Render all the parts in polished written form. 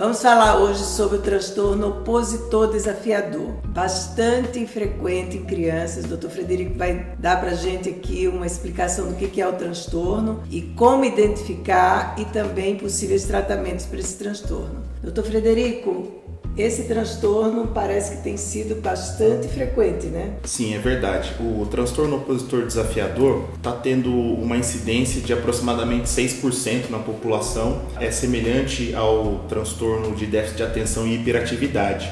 Vamos falar hoje sobre o transtorno opositor desafiador, bastante frequente em crianças. O Dr. Frederico vai dar pra gente aqui uma explicação do que é o transtorno e como identificar e também possíveis tratamentos para esse transtorno. Dr. Frederico, esse transtorno parece que tem sido bastante frequente, né? Sim, é verdade. O transtorno opositor desafiador está tendo uma incidência de aproximadamente 6% na população. É semelhante ao transtorno de déficit de atenção e hiperatividade.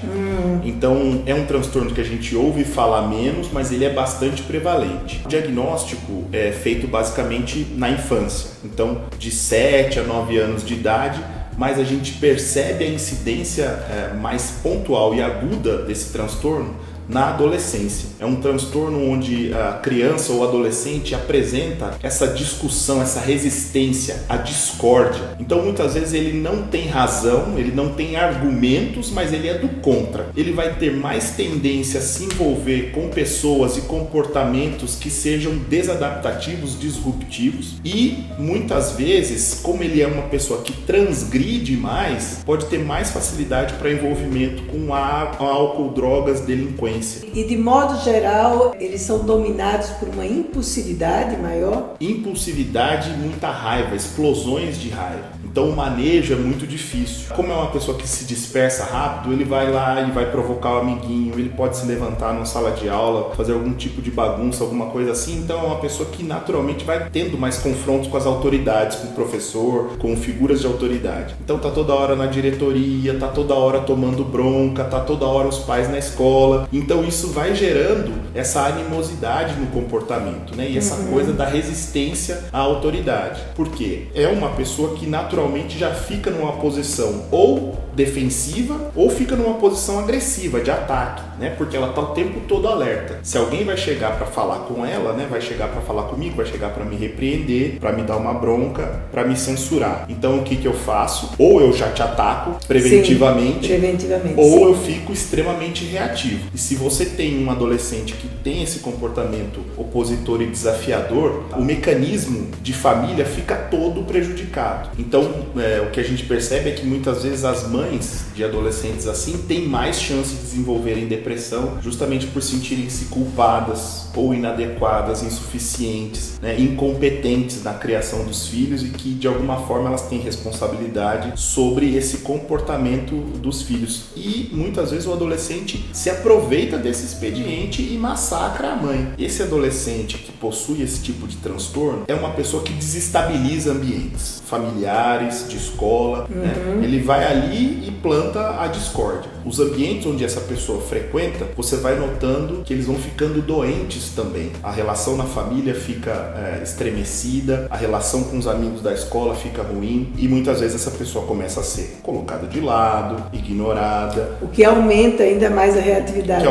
Então, é um transtorno que a gente ouve falar menos, mas ele é bastante prevalente. O diagnóstico é feito basicamente na infância. Então, de 7 a 9 anos de idade, mas a gente percebe a incidência mais pontual e aguda desse transtorno na adolescência. É um transtorno onde a criança ou adolescente apresenta essa discussão, essa resistência à discórdia. Então, muitas vezes ele não tem razão, ele não tem argumentos, mas ele é do contra. Ele vai ter mais tendência a se envolver com pessoas e comportamentos que sejam desadaptativos, disruptivos, e muitas vezes, como ele é uma pessoa que transgride mais, pode ter mais facilidade para envolvimento com álcool, drogas, delinquência. E de modo geral, eles são dominados por uma impulsividade maior? Impulsividade e muita raiva, explosões de raiva. Então o manejo é muito difícil. Como é uma pessoa que se dispersa rápido, ele vai lá e vai provocar o amiguinho, ele pode se levantar na sala de aula, fazer algum tipo de bagunça, alguma coisa assim. Então é uma pessoa que naturalmente vai tendo mais confrontos com as autoridades, com o professor, com figuras de autoridade. Então tá toda hora na diretoria, tá toda hora tomando bronca, tá toda hora os pais na escola. Então isso vai gerando essa animosidade no comportamento, né? E essa coisa da resistência à autoridade. Por quê? É uma pessoa que naturalmente já fica numa posição ou defensiva ou fica numa posição agressiva, de ataque, né? Porque ela tá o tempo todo alerta. Se alguém vai chegar para falar com ela, né? Vai chegar para falar comigo, vai chegar para me repreender, para me dar uma bronca, para me censurar. Então o que eu faço? Ou eu já te ataco preventivamente, ou eu fico extremamente reativo. E se você tem um adolescente que tem esse comportamento opositor e desafiador, o mecanismo de família fica todo prejudicado. Então, o que a gente percebe é que muitas vezes as mães de adolescentes assim têm mais chance de desenvolverem depressão justamente por sentirem-se culpadas ou inadequadas, insuficientes, né, incompetentes na criação dos filhos e que de alguma forma elas têm responsabilidade sobre esse comportamento dos filhos. E muitas vezes o adolescente se aproveita desse expediente e massacra a mãe. Esse adolescente que possui esse tipo de transtorno é uma pessoa que desestabiliza ambientes familiares, de escola, né? Ele vai ali e planta a discórdia. Os ambientes onde essa pessoa frequenta, você vai notando que eles vão ficando doentes também. A relação na família fica estremecida, a relação com os amigos da escola fica ruim e muitas vezes essa pessoa começa a ser colocada de lado, ignorada. O que aumenta ainda mais a reatividade.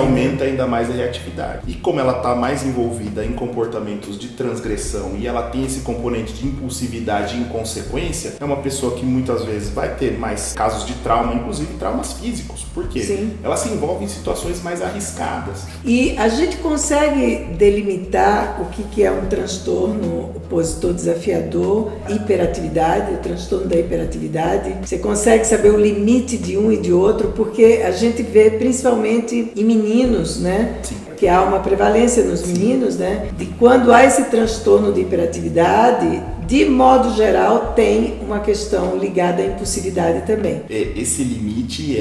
E como ela está mais envolvida em comportamentos de transgressão e ela tem esse componente de impulsividade e inconsequência, é uma pessoa que muitas vezes vai ter mais casos de trauma, inclusive traumas físicos. Por quê? Sim. Ela se envolve em situações mais arriscadas. E a gente consegue delimitar o que é um transtorno opositor desafiador, hiperatividade, o transtorno da hiperatividade? Você consegue saber o limite de um e de outro? Porque a gente vê principalmente em meninos, né? Sim. Que há uma prevalência nos meninos, né? De quando há esse transtorno de hiperatividade, de modo geral, tem uma questão ligada à impulsividade também. Esse limite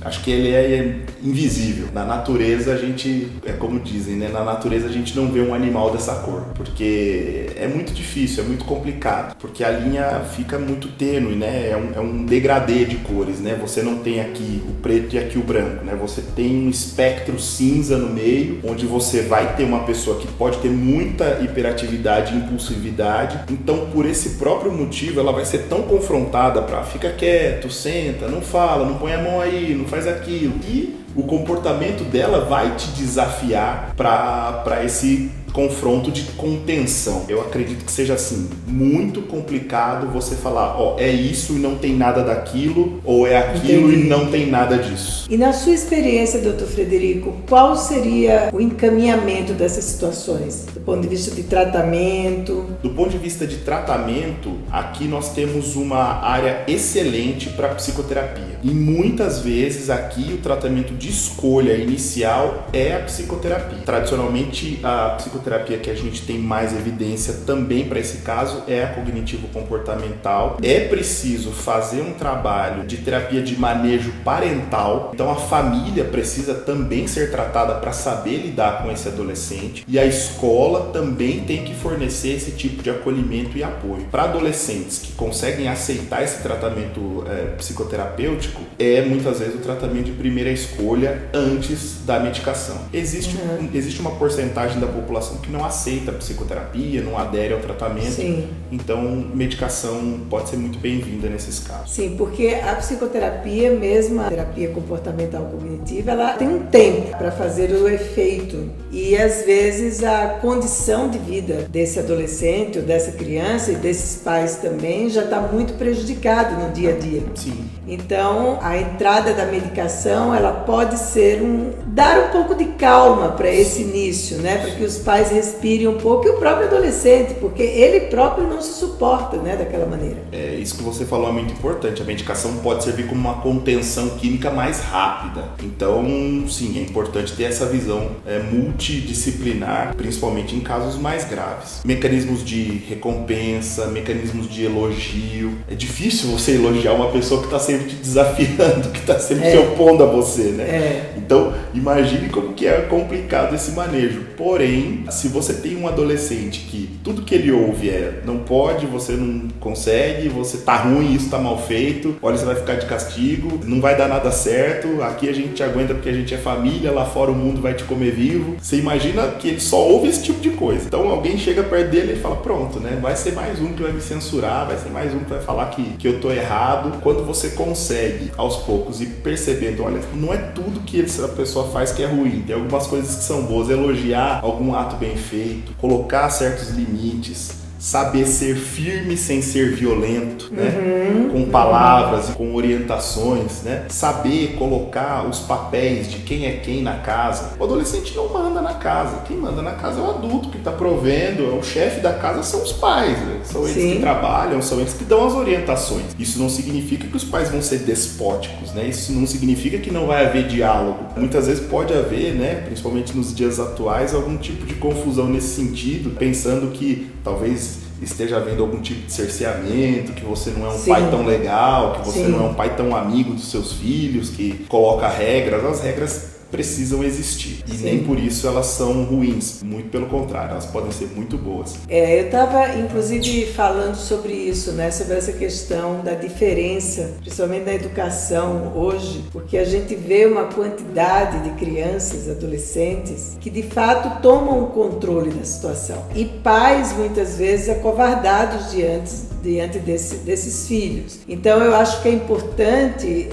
acho que ele é invisível. Na natureza a gente, como dizem, né? Na natureza a gente não vê um animal dessa cor, porque é muito difícil, é muito complicado, porque a linha fica muito tênue, né? É um degradê de cores, né? Você não tem aqui o preto e aqui o branco, né? Você tem um espectro cinza no meio, onde você vai ter uma pessoa que pode ter muita hiperatividade e impulsividade. Então, por esse próprio motivo, ela vai ser tão confrontada para fica quieto, senta, não fala, não põe a mão aí, não faz aquilo. E o comportamento dela vai te desafiar para esse confronto de contenção. Eu acredito que seja assim, muito complicado você falar, é isso e não tem nada daquilo, ou é aquilo e não tem nada disso. E na sua experiência, doutor Frederico, qual seria o encaminhamento dessas situações? Do ponto de vista de tratamento? Do ponto de vista de tratamento, aqui nós temos uma área excelente para psicoterapia. E muitas vezes aqui o tratamento de escolha inicial é a psicoterapia. Tradicionalmente, a psicoterapia que a gente tem mais evidência também para esse caso é a cognitivo-comportamental. É preciso fazer um trabalho de terapia de manejo parental. Então a família precisa também ser tratada para saber lidar com esse adolescente. E a escola também tem que fornecer esse tipo de acolhimento e apoio. Para adolescentes que conseguem aceitar esse tratamento psicoterapêutico, é muitas vezes o tratamento de primeira escolha antes da medicação. Existe uma porcentagem da população que não aceita a psicoterapia, não adere ao tratamento. Sim. Então, medicação pode ser muito bem-vinda nesses casos. Sim, porque a psicoterapia, mesmo a terapia comportamental cognitiva, ela tem um tempo para fazer o efeito. E às vezes a condição de vida desse adolescente ou dessa criança e desses pais também já está muito prejudicado no dia a dia. Sim. Então, a entrada da medicação, ela pode ser dar um pouco de calma para esse início, né? Para que os pais respirem um pouco e o próprio adolescente, porque ele próprio não se suporta, né, daquela maneira. Isso que você falou é muito importante. A medicação pode servir como uma contenção química mais rápida. Então, sim, é importante ter essa visão multidisciplinar, principalmente em casos mais graves. Mecanismos de recompensa, mecanismos de elogio. É difícil você elogiar uma pessoa que está sempre te desafiando, que está sempre se opondo a você, né? Então, imagine como que é complicado esse manejo. Porém, se você tem um adolescente que tudo que ele ouve é não pode, você não consegue, você tá ruim, isso tá mal feito, olha, você vai ficar de castigo, não vai dar nada certo, aqui a gente te aguenta porque a gente é família, lá fora o mundo vai te comer vivo. Você imagina que ele só ouve esse tipo de coisa. Então alguém chega perto dele e fala, pronto, né? Vai ser mais um que vai me censurar, vai ser mais um que vai falar que eu tô errado. Quando você consegue, aos poucos, ir percebendo, olha, não é tudo que essa pessoa faz que é ruim, tem algumas coisas que são boas, elogiar algum ato bem feito, colocar certos limites, saber ser firme sem ser violento, né? Com palavras e com orientações, né? Saber colocar os papéis de quem é quem na casa. O adolescente não manda na casa. Quem manda na casa é o adulto que está provendo, é o chefe da casa, são os pais, né? São eles que trabalham, são eles que dão as orientações. Isso não significa que os pais vão ser despóticos, né? Isso não significa que não vai haver diálogo. Muitas vezes pode haver, né? Principalmente nos dias atuais, algum tipo de confusão nesse sentido, pensando que talvez esteja havendo algum tipo de cerceamento, que você não é um pai tão legal, que você não é um pai tão amigo dos seus filhos, que coloca regras. As regras precisam existir. E nem por isso elas são ruins. Muito pelo contrário, elas podem ser muito boas. Eu estava, inclusive, falando sobre isso, né? Sobre essa questão da diferença, principalmente na educação hoje, porque a gente vê uma quantidade de crianças, adolescentes, que de fato tomam o controle da situação. E pais, muitas vezes, acovardados diante desses filhos. Então, eu acho que é importante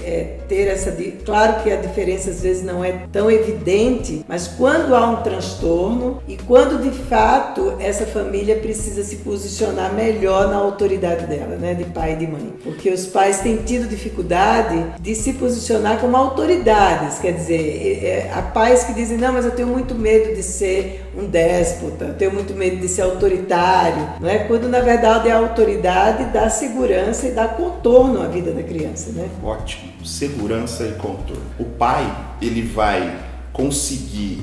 ter essa... Claro que a diferença, às vezes, não é tão evidente, mas quando há um transtorno e quando de fato essa família precisa se posicionar melhor na autoridade dela, né, de pai e de mãe, porque os pais têm tido dificuldade de se posicionar como autoridades, quer dizer, há pais que dizem, não, mas eu tenho muito medo de ser um déspota, eu tenho muito medo de ser autoritário, não é? Quando na verdade a autoridade dá segurança e dá contorno à vida da criança, né? Ótimo, segurança e contorno. O pai, ele vai conseguir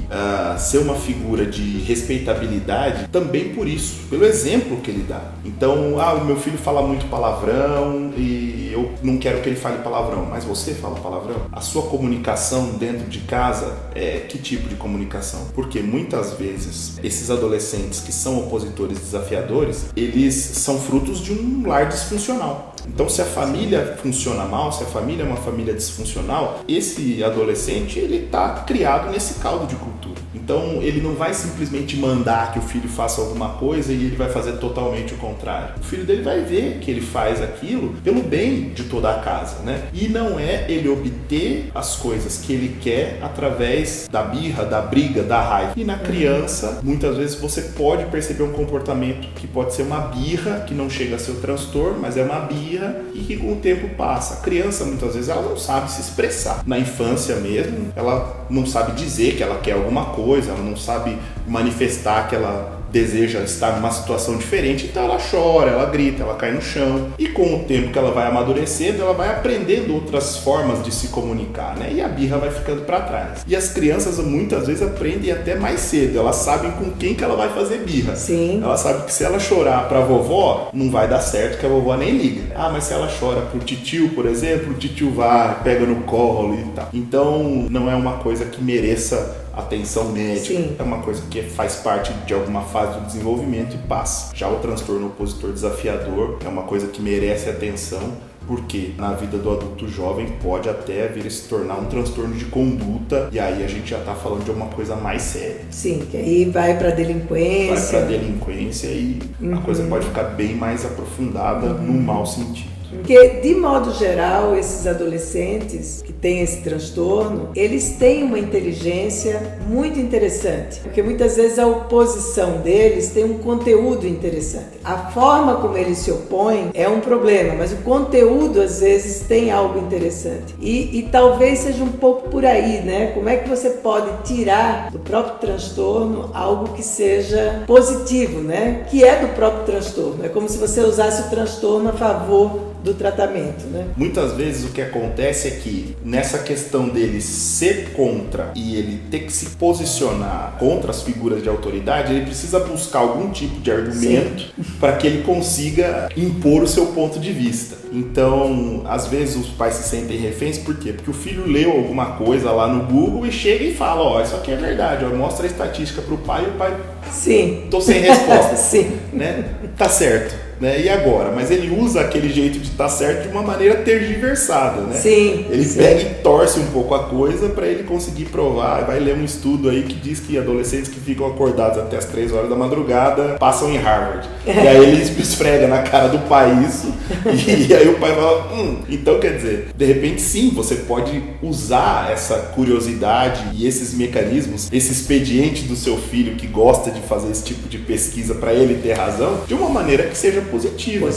ser uma figura de respeitabilidade também por isso, pelo exemplo que ele dá. Então, o meu filho fala muito palavrão e eu não quero que ele fale palavrão, mas você fala palavrão? A sua comunicação dentro de casa é que tipo de comunicação? Porque muitas vezes esses adolescentes que são opositores desafiadores, eles são frutos de um lar disfuncional. Então, se a família funciona mal, se a família é uma família disfuncional, esse adolescente, ele está criado nesse caldo de cultura. Então ele não vai simplesmente mandar que o filho faça alguma coisa e ele vai fazer totalmente o contrário. O filho dele vai ver que ele faz aquilo pelo bem de toda a casa, né? E não é ele obter as coisas que ele quer através da birra, da briga, da raiva. E na criança, muitas vezes você pode perceber um comportamento que pode ser uma birra, que não chega a ser o transtorno, mas é uma birra e que com o tempo passa. A criança, muitas vezes, ela não sabe se expressar. Na infância mesmo, ela não sabe dizer que ela quer alguma coisa, ela não sabe manifestar que ela deseja estar numa situação diferente, então ela chora, ela grita, ela cai no chão. E com o tempo que ela vai amadurecendo, ela vai aprendendo outras formas de se comunicar, né? E a birra vai ficando para trás. E as crianças muitas vezes aprendem até mais cedo, elas sabem com quem que ela vai fazer birra. Sim. Ela sabe que se ela chorar pra vovó, não vai dar certo, que a vovó nem liga. Ah, mas se ela chora pro titio, por exemplo, o titio vai, pega no colo e tal. Então não é uma coisa que mereça atenção médica. Sim. É uma coisa que faz parte de alguma fase do desenvolvimento e passa. Já o transtorno opositor desafiador é uma coisa que merece atenção, porque na vida do adulto jovem pode até vir a se tornar um transtorno de conduta, e aí a gente já está falando de uma coisa mais séria. Sim, que aí vai para delinquência. Vai para delinquência e a coisa pode ficar bem mais aprofundada no mau sentido. Porque, de modo geral, esses adolescentes que têm esse transtorno, eles têm uma inteligência muito interessante. Porque muitas vezes a oposição deles tem um conteúdo interessante. A forma como eles se opõem é um problema, mas o conteúdo, às vezes, tem algo interessante. E talvez seja um pouco por aí, né? Como é que você pode tirar do próprio transtorno algo que seja positivo, né? Que é do próprio transtorno. É como se você usasse o transtorno a favor do tratamento, né? Muitas vezes o que acontece é que nessa questão dele ser contra e ele ter que se posicionar contra as figuras de autoridade, ele precisa buscar algum tipo de argumento para que ele consiga impor o seu ponto de vista. Então, às vezes os pais se sentem reféns, por quê? Porque o filho leu alguma coisa lá no Google e chega e fala, ó, isso aqui é verdade, ó, mostra a estatística pro pai e o pai... Sim. Tô sem resposta. Sim. Né? Tá certo. Né? E agora? Mas ele usa aquele jeito de estar certo de uma maneira tergiversada, né? Sim. Ele pega e torce um pouco a coisa para ele conseguir provar. Vai ler um estudo aí que diz que adolescentes que ficam acordados até as 3 horas da madrugada passam em Harvard. E aí ele esfrega na cara do pai isso, e aí o pai fala, então quer dizer, de repente sim, você pode usar essa curiosidade e esses mecanismos, esse expediente do seu filho que gosta de fazer esse tipo de pesquisa para ele ter razão, de uma maneira que seja positiva.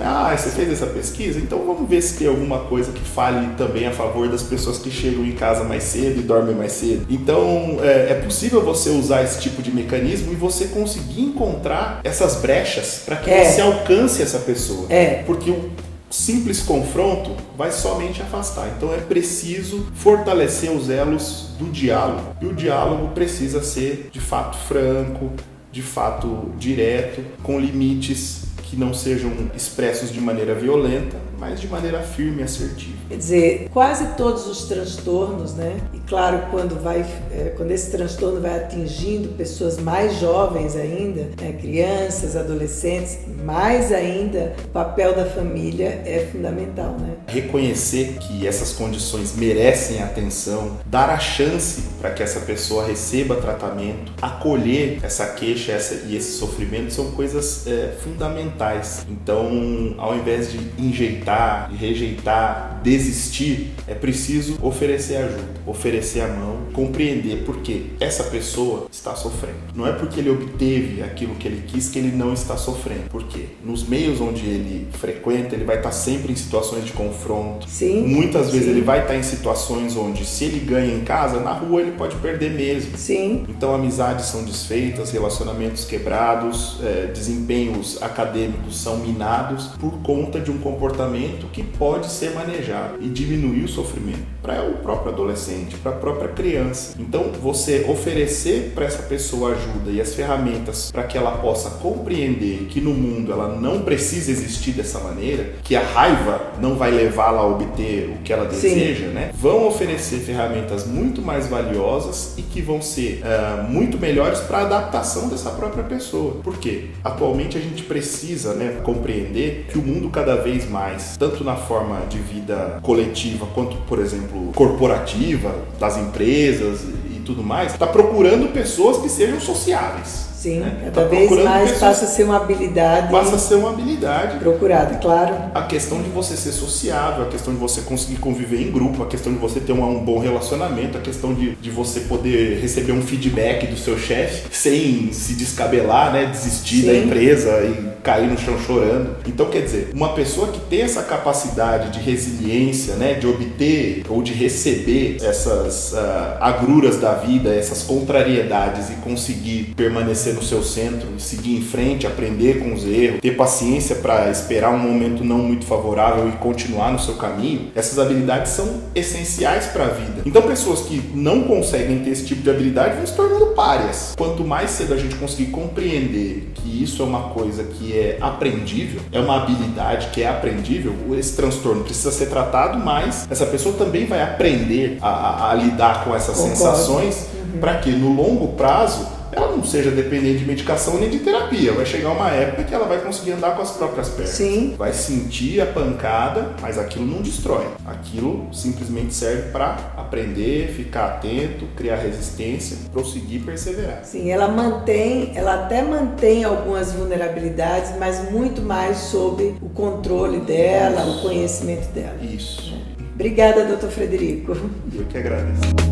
Ah, você fez essa pesquisa? Então vamos ver se tem alguma coisa que fale também a favor das pessoas que chegam em casa mais cedo e dormem mais cedo. Então é possível você usar esse tipo de mecanismo e você conseguir encontrar essas brechas para que você alcance essa pessoa. Porque o simples confronto vai somente afastar. Então é preciso fortalecer os elos do diálogo. E o diálogo precisa ser de fato franco, de fato direto, com limites que não sejam expressos de maneira violenta, mas de maneira firme e assertiva. Quer dizer, quase todos os transtornos, né? E claro, quando esse transtorno vai atingindo pessoas mais jovens ainda, né? Crianças, adolescentes, mais ainda, o papel da família é fundamental, né? Reconhecer que essas condições merecem atenção, dar a chance para que essa pessoa receba tratamento, acolher essa queixa e esse sofrimento são coisas fundamentais. Então, ao invés de enjeitar, de rejeitar, desistir, é preciso oferecer ajuda, oferecer a mão, compreender porque essa pessoa está sofrendo. Não é porque ele obteve aquilo que ele quis que ele não está sofrendo. Por quê? Nos meios onde ele frequenta, ele vai estar sempre em situações de confronto. Sim. Muitas vezes ele vai estar em situações onde, se ele ganha em casa, na rua ele pode perder mesmo. Sim. Então, amizades são desfeitas, relacionamentos quebrados, desempenhos acadêmicos são minados por conta de um comportamento que pode ser manejado e diminuir o sofrimento para o próprio adolescente, para a própria criança. Então, você oferecer para essa pessoa ajuda e as ferramentas para que ela possa compreender que no mundo ela não precisa existir dessa maneira, que a raiva não vai levá-la a obter o que ela deseja, né? Vão oferecer ferramentas muito mais valiosas e que vão ser muito melhores para a adaptação dessa própria pessoa. Por quê? Atualmente a gente precisa, né, compreender que o mundo cada vez mais, tanto na forma de vida coletiva quanto, por exemplo, corporativa, das empresas e tudo mais, está procurando pessoas que sejam sociáveis. Sim, cada vez mais passa a ser uma habilidade. Passa a ser uma habilidade. Procurada, claro. A questão de você ser sociável, a questão de você conseguir conviver em grupo, a questão de você ter um bom relacionamento, a questão de você poder receber um feedback do seu chefe sem se descabelar, né? Desistir da empresa e cair no chão chorando. Então, quer dizer, uma pessoa que tem essa capacidade de resiliência, né? De obter ou de receber essas agruras da vida, essas contrariedades e conseguir permanecer no seu centro, seguir em frente, aprender com os erros, ter paciência para esperar um momento não muito favorável e continuar no seu caminho, essas habilidades são essenciais para a vida. Então pessoas que não conseguem ter esse tipo de habilidade vão se tornando párias. Quanto mais cedo a gente conseguir compreender que isso é uma coisa que é aprendível, é uma habilidade que é aprendível, esse transtorno precisa ser tratado, mas essa pessoa também vai aprender a lidar com essas sensações para que no longo prazo ela não seja dependente de medicação nem de terapia. Vai chegar uma época que ela vai conseguir andar com as próprias pernas. Sim. Vai sentir a pancada, mas aquilo não destrói. Aquilo simplesmente serve para aprender, ficar atento, criar resistência, prosseguir e perseverar. Sim, ela até mantém algumas vulnerabilidades, mas muito mais sob o controle dela, o conhecimento dela. Isso. Obrigada, Dr. Frederico. Eu que agradeço.